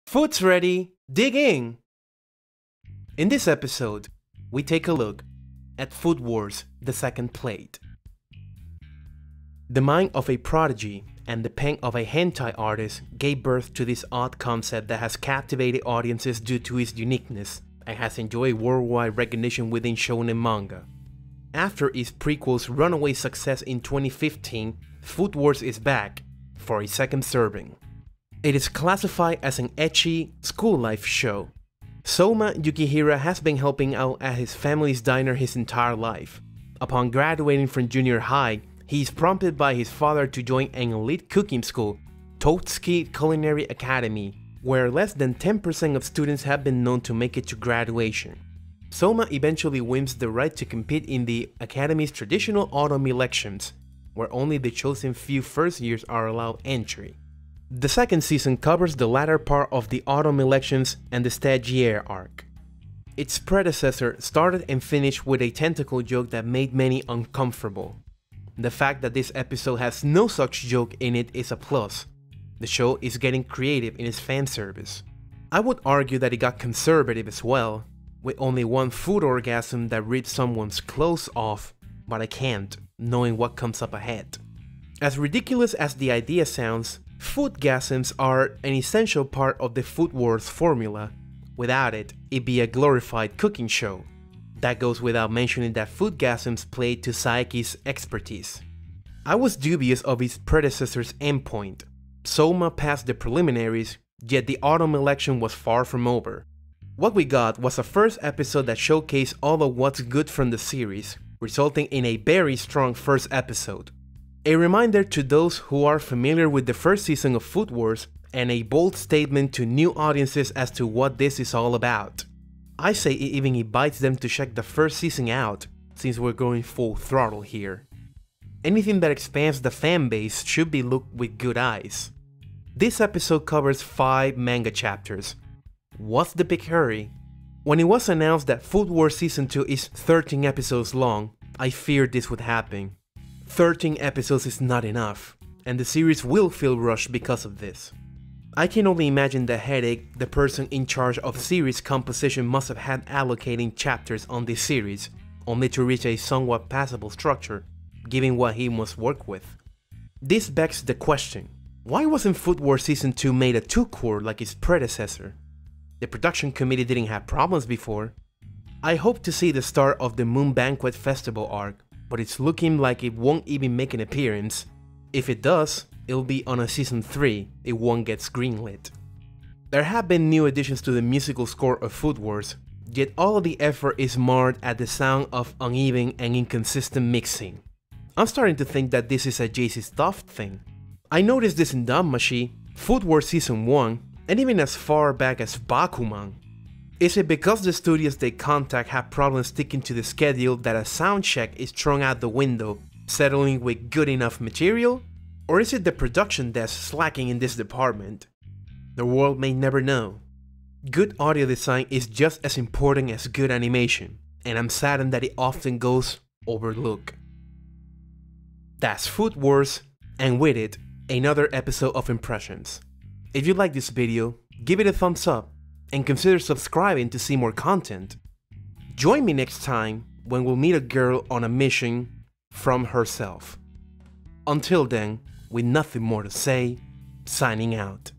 Food's ready, dig in! In this episode, we take a look at Food Wars: The Second Plate. The mind of a prodigy and the pen of a hentai artist gave birth to this odd concept that has captivated audiences due to its uniqueness and has enjoyed worldwide recognition within shonen manga. After its prequel's runaway success in 2015, Food Wars is back for a second serving. It is classified as an ecchi, school life show. Soma Yukihira has been helping out at his family's diner his entire life. Upon graduating from junior high, he is prompted by his father to join an elite cooking school, Totsuki Culinary Academy, where less than 10% of students have been known to make it to graduation. Soma eventually wins the right to compete in the Academy's traditional autumn elections, where only the chosen few first years are allowed entry. The second season covers the latter part of the autumn elections and the stagiaire arc. Its predecessor started and finished with a tentacle joke that made many uncomfortable. The fact that this episode has no such joke in it is a plus. The show is getting creative in its fan service. I would argue that it got conservative as well, with only one food orgasm that rips someone's clothes off, but I can't, knowing what comes up ahead. As ridiculous as the idea sounds, foodgasms are an essential part of the Food Wars formula. Without it, it'd be a glorified cooking show. That goes without mentioning that foodgasms played to Saeki's expertise. I was dubious of its predecessor's endpoint. Soma passed the preliminaries, yet the autumn election was far from over. What we got was a first episode that showcased all of what's good from the series, resulting in a very strong first episode. A reminder to those who are familiar with the first season of Food Wars, and a bold statement to new audiences as to what this is all about. I say it even invites them to check the first season out, since we're going full throttle here. Anything that expands the fan base should be looked with good eyes. This episode covers 5 manga chapters. What's the big hurry? When it was announced that Food Wars Season 2 is 13 episodes long, I feared this would happen. 13 episodes is not enough, and the series will feel rushed because of this. I can only imagine the headache the person in charge of series composition must have had allocating chapters on this series, only to reach a somewhat passable structure, given what he must work with. This begs the question, why wasn't Food Wars Season 2 made a 2-cour like its predecessor? The production committee didn't have problems before. I hope to see the start of the Moon Banquet Festival arc, but it's looking like it won't even make an appearance. If it does, it'll be on a Season 3 if one gets greenlit. There have been new additions to the musical score of Food Wars, yet all of the effort is marred at the sound of uneven and inconsistent mixing. I'm starting to think that this is a JC Stuff thing. I noticed this in Danmachi, Food Wars Season 1, and even as far back as Bakuman. Is it because the studios they contact have problems sticking to the schedule that a sound check is thrown out the window, settling with good enough material? Or is it the production desk slacking in this department? The world may never know. Good audio design is just as important as good animation, and I'm saddened that it often goes overlooked. That's Food Wars, and with it, another episode of Impressions. If you like this video, give it a thumbs up, and consider subscribing to see more content. Join me next time when we'll meet a girl on a mission from herself. Until then, with nothing more to say, signing out.